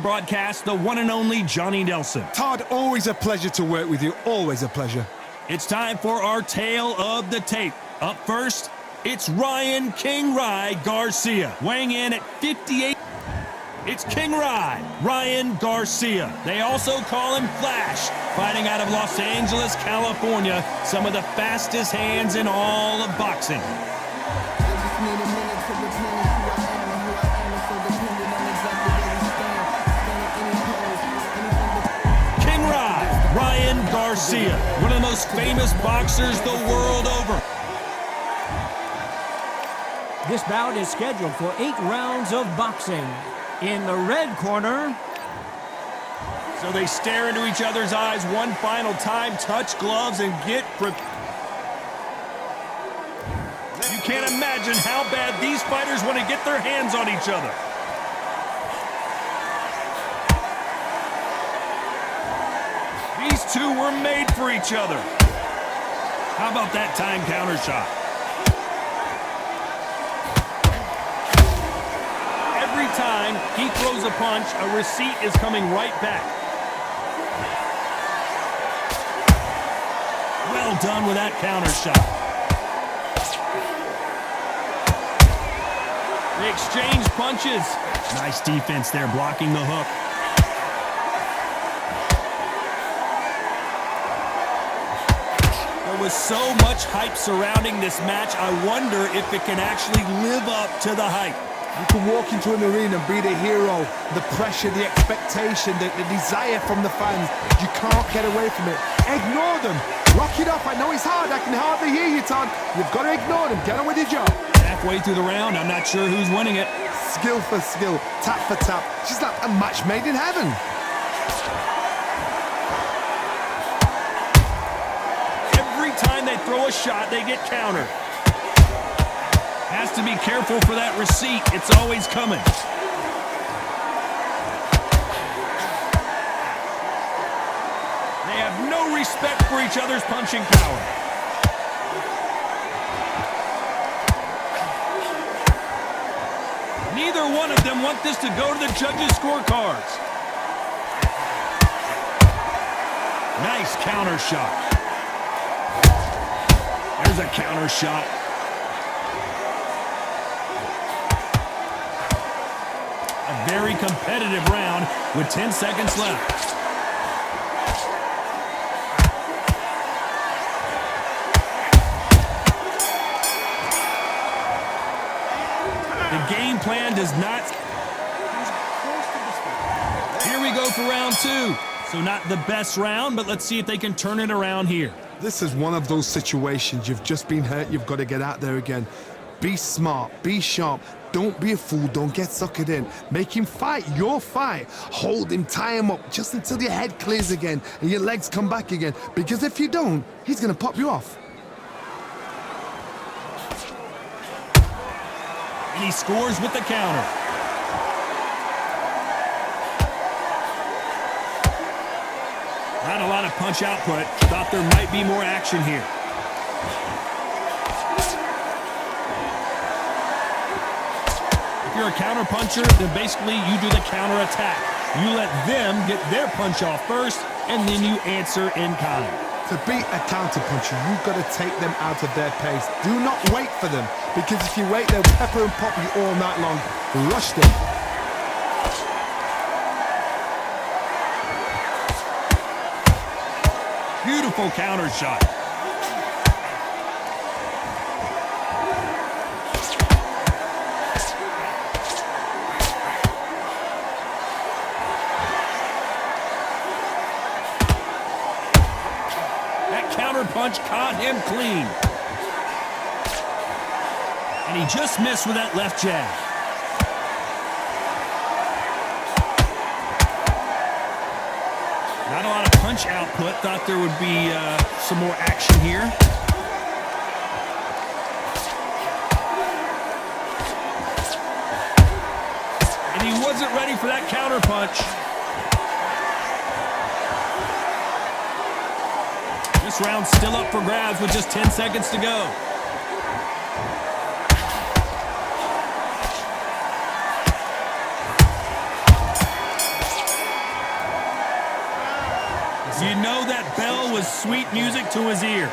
broadcast, the one and only Johnny Nelson. Todd, always a pleasure to work with you. Always a pleasure. It's time for our tale of the tape. Up first, it's Ryan King Rye Garcia, weighing in at 58. It's King Rye, Ryan Garcia. They also call him Flash, fighting out of Los Angeles, California, some of the fastest hands in all of boxing. King Rye, Ryan Garcia, one of the most famous boxers the world over. This bout is scheduled for 8 rounds of boxing. In the red corner. So they stare into each other's eyes one final time, touch gloves, and get prepared. You can't imagine how bad these fighters want to get their hands on each other. These two were made for each other. How about that time counter shot? Every time he throws a punch, a receipt is coming right back. Well done with that counter shot. They exchange punches. Nice defense there, blocking the hook. There was so much hype surrounding this match, I wonder if it can actually live up to the hype. You can walk into an arena and be the hero, the pressure, the expectation, the desire from the fans. You can't get away from it. Ignore them. Rock it off. I know it's hard. I can hardly hear you, Todd. You've got to ignore them. Get on with your job. Halfway through the round, I'm not sure who's winning it. Skill for skill, tap for tap. She's like a match made in heaven. Every time they throw a shot, they get countered. Has to be careful for that receipt. It's always coming. They have no respect for each other's punching power. Neither one of them want this to go to the judges' scorecards. Nice counter shot. There's a counter shot. A very competitive round with 10 seconds left. The game plan does not. Here we go for round 2. So not the best round, but let's see if they can turn it around here. This is one of those situations. You've just been hurt. You've got to get out there again. Be smart, be sharp, don't be a fool, don't get suckered in. Make him fight your fight. Hold him, tie him up, just until your head clears again and your legs come back again. Because if you don't, he's gonna pop you off. And he scores with the counter. Not a lot of punch output. Thought there might be more action here. If you're a counter puncher, then basically you do the counter attack. You let them get their punch off first, and then you answer in kind. To beat a counter puncher, you've got to take them out of their pace. Do not wait for them, because if you wait, they'll pepper and pop you all night long. Rush them. Beautiful counter shot. Punch caught him clean. And he just missed with that left jab. Not a lot of punch output. Thought there would be some more action here. And he wasn't ready for that counter punch. This round's still up for grabs with just 10 seconds to go. You know that bell was sweet music to his ears.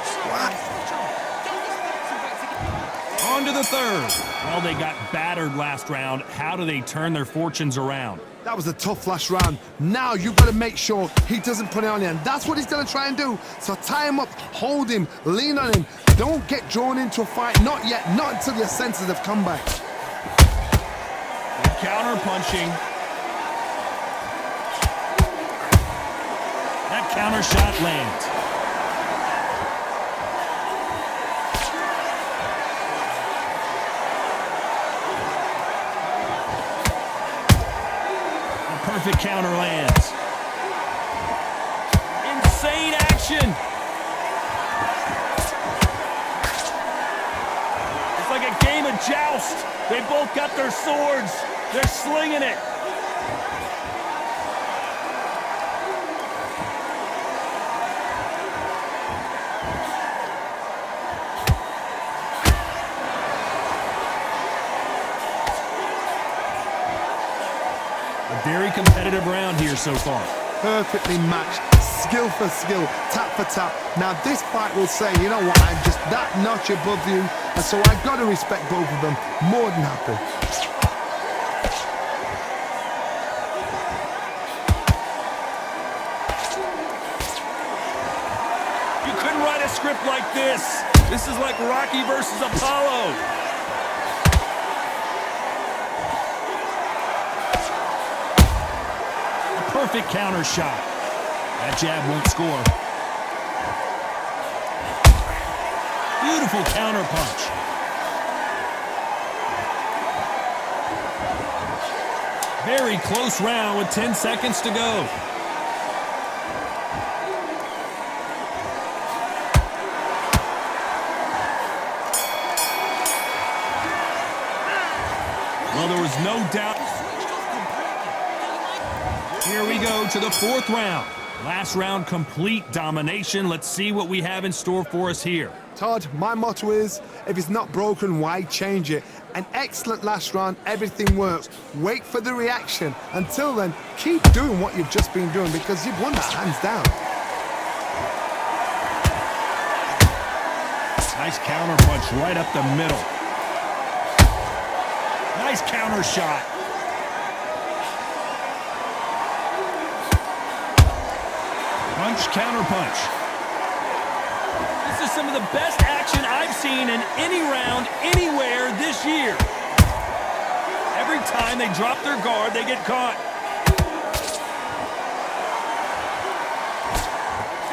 On to the third. Well, they got battered last round. How do they turn their fortunes around? That was a tough last round. Now you've got to make sure he doesn't put it on you, and that's what he's going to try and do. So tie him up, hold him, lean on him. Don't get drawn into a fight. Not yet. Not until your senses have come back. Counter punching. That counter shot lands. Perfect counter lands. Insane action. It's like a game of joust. They both got their swords. They're slinging it. Very competitive round here so far. Perfectly matched, skill for skill, tap for tap. Now this fight will say, you know what, I'm just that notch above you, and so I've got to respect both of them. More than happy. You couldn't write a script like this. This is like Rocky versus Apollo. Perfect counter shot. That jab won't score. Beautiful counter punch. Very close round with 10 seconds to go. Well, there was no doubt. Here we go to the fourth round. Last round, complete domination. Let's see what we have in store for us here. Todd, my motto is, if it's not broken, why change it? An excellent last round, everything works. Wait for the reaction. Until then, keep doing what you've just been doing because you've won that hands down. Nice counter punch right up the middle. Nice counter shot. Punch, counter punch. This is some of the best action I've seen in any round, anywhere this year. Every time they drop their guard, they get caught.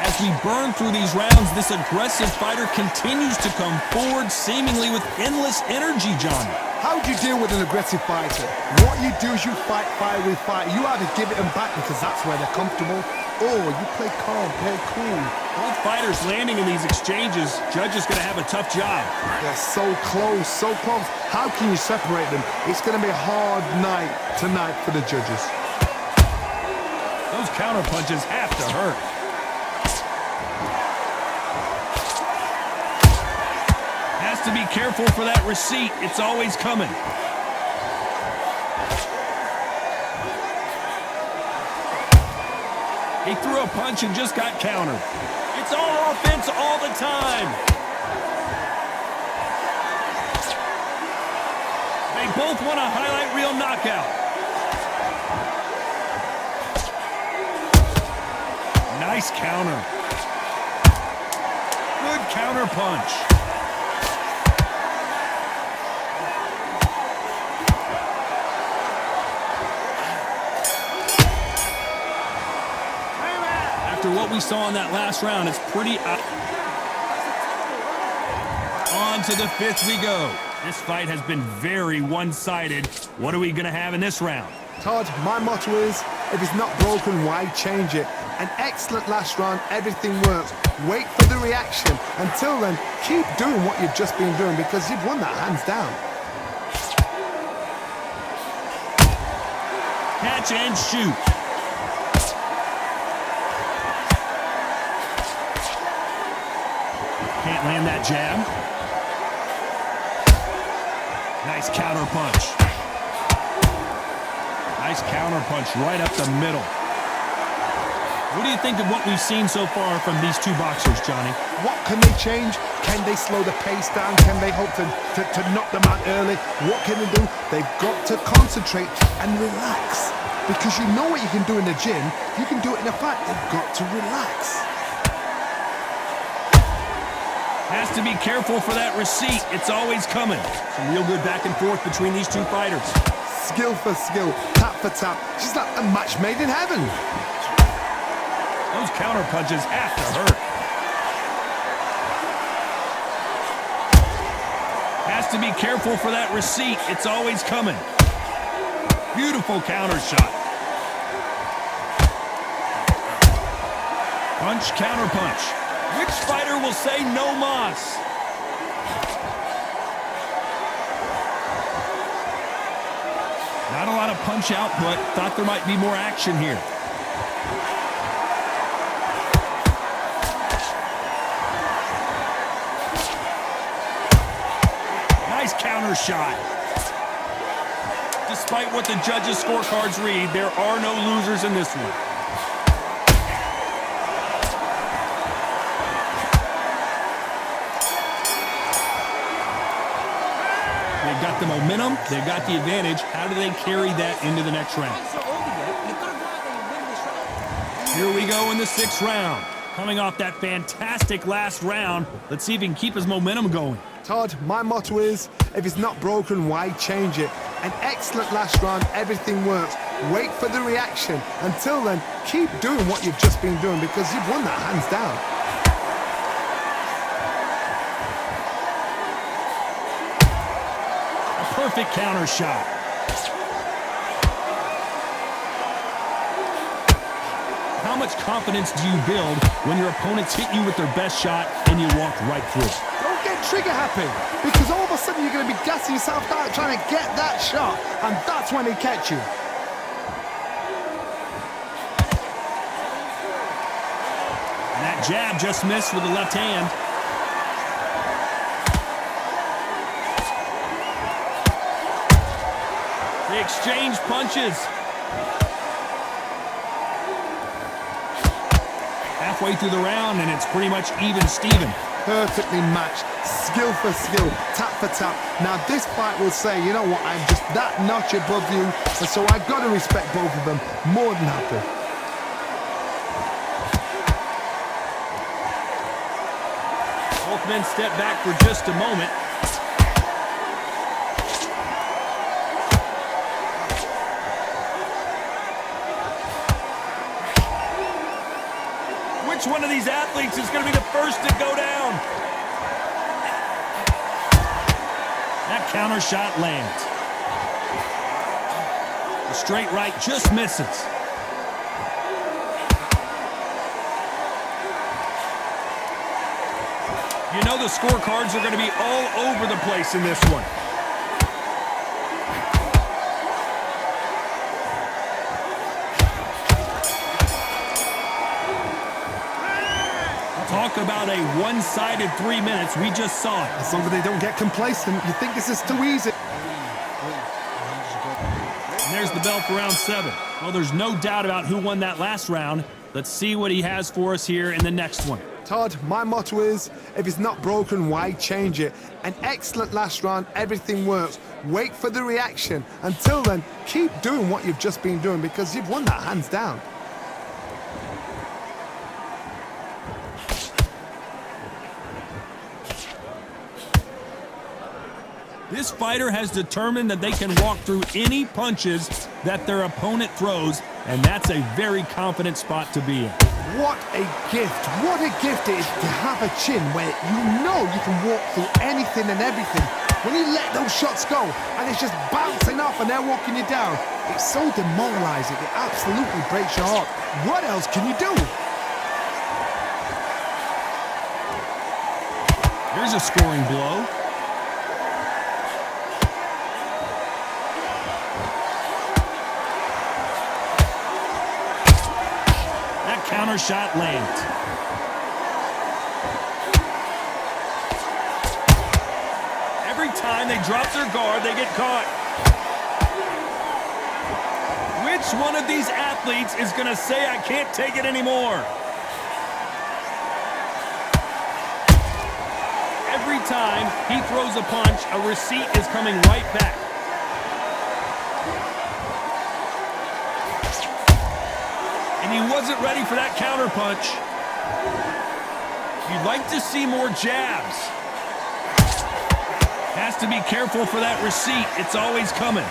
As we burn through these rounds, this aggressive fighter continues to come forward, seemingly with endless energy, John. How do you deal with an aggressive fighter? What you do is you fight fire with fire. You either give it them back because that's where they're comfortable, or you play calm, play cool. Both fighters landing in these exchanges, Judge is going to have a tough job. They're so close, so close. How can you separate them? It's going to be a hard night tonight for the judges. Those counter punches have to hurt. Has to be careful for that receipt. It's always coming. He threw a punch and just got countered. It's all offense all the time. They both want a highlight reel knockout. Nice counter. Good counter punch. After what we saw in that last round, it's pretty on to the fifth we go. This fight has been very one-sided. What are we going to have in this round? Todd, my motto is, if it's not broken, why change it? An excellent last round, everything works. Wait for the reaction. Until then, keep doing what you've just been doing because you've won that hands down. Catch and shoot. Can't land that jab. Nice counter punch. Nice counter punch right up the middle. What do you think of what we've seen so far from these two boxers, Johnny? What can they change? Can they slow the pace down? Can they hope to knock them out early? What can they do? They've got to concentrate and relax. Because you know what you can do in the gym, you can do it in a fight. They've got to relax. Has to be careful for that receipt. It's always coming. Some real good back and forth between these two fighters. Skill for skill, tap for tap. She's like a match made in heaven. Those counter punches have to hurt. Has to be careful for that receipt. It's always coming. Beautiful counter shot. Punch, counter punch. Which fighter will say no mas? Not a lot of punch output. Thought there might be more action here. Nice counter shot. Despite what the judges' scorecards read, there are no losers in this one. They've got the momentum, they've got the advantage. How do they carry that into the next round? Here we go in the 6th round. Coming off that fantastic last round, let's see if he can keep his momentum going. Todd, my motto is, if it's not broken, why change it? An excellent last round, everything works. Wait for the reaction. Until then, keep doing what you've just been doing because you've won that hands down. Perfect counter shot. How much confidence do you build when your opponents hit you with their best shot and you walk right through it? Don't get trigger happy, because all of a sudden you're going to be gassing yourself out trying to get that shot, and that's when they catch you. And that jab just missed with the left hand. They exchange punches. Halfway through the round, and it's pretty much even Steven. Perfectly matched, skill for skill, tap for tap. Now this fight will say, you know what, I'm just that notch above you, and so I've got to respect both of them. More than happy. Both men step back for just a moment. Which one of these athletes is going to be the first to go down? That counter shot lands. The straight right just misses. You know the scorecards are going to be all over the place in this one. Talk about a one-sided 3 minutes. We just saw it. As long as they don't get complacent, you think this is too easy. And there's the bell for round 7. Well, there's no doubt about who won that last round. Let's see what he has for us here in the next one. Todd, my motto is, if it's not broken, why change it? An excellent last round, everything works. Wait for the reaction. Until then, keep doing what you've just been doing because you've won that hands down. This fighter has determined that they can walk through any punches that their opponent throws, and that's a very confident spot to be in. What a gift. What a gift it is to have a chin where you know you can walk through anything and everything. When you let those shots go and it's just bouncing off and they're walking you down, it's so demoralizing. It absolutely breaks your heart. What else can you do? Here's a scoring blow. Counter shot lands. Every time they drop their guard, they get caught. With Which one of these athletes is going to say, I can't take it anymore? Every time he throws a punch, a receipt is coming right back. And he wasn't ready for that counter punch. You'd like to see more jabs. Has to be careful for that receipt. It's always coming.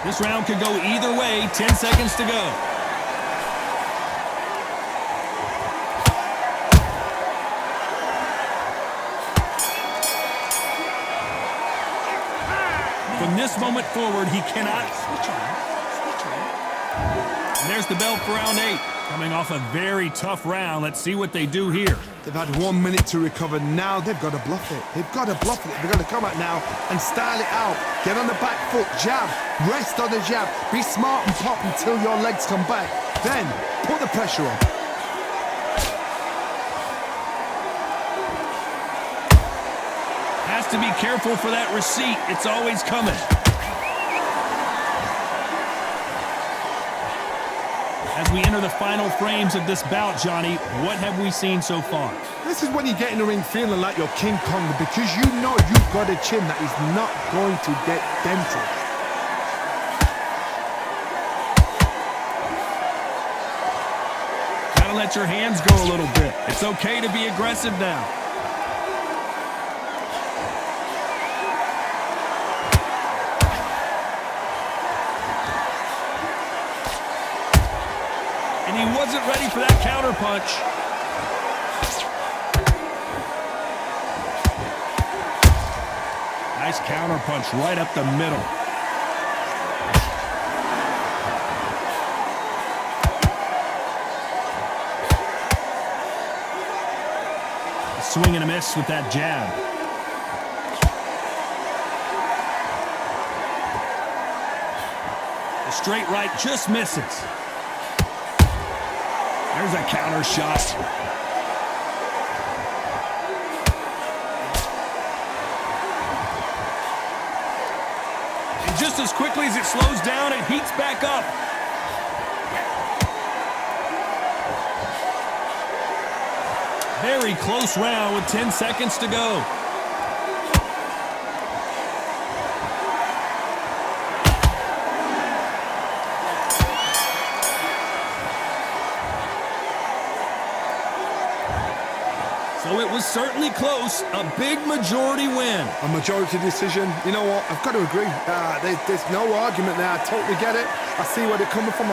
This round could go either way. 10 seconds to go. From this moment forward, he cannot switch on. And there's the bell for round 8. Coming off a very tough round. Let's see what they do here. They've had 1 minute to recover. Now they've got to bluff it. They've got to bluff it. They've got to come out now and style it out. Get on the back foot, jab, rest on the jab. Be smart and pop until your legs come back. Then put the pressure on. Has to be careful for that receipt. It's always coming. As we enter the final frames of this bout, Johnny, what have we seen so far? This is when you get in the ring feeling like you're King Kong because you know you've got a chin that is not going to get dented. Gotta let your hands go a little bit. It's okay to be aggressive now. And he wasn't ready for that counter punch. Nice counter punch right up the middle. A swing and a miss with that jab. The straight right just misses. There's a counter shot. And just as quickly as it slows down, it heats back up. Very close round with 10 seconds to go. So it was certainly close, a big majority win. A majority decision. You know what? I've got to agree. There's no argument there. I totally get it. I see where they're coming from.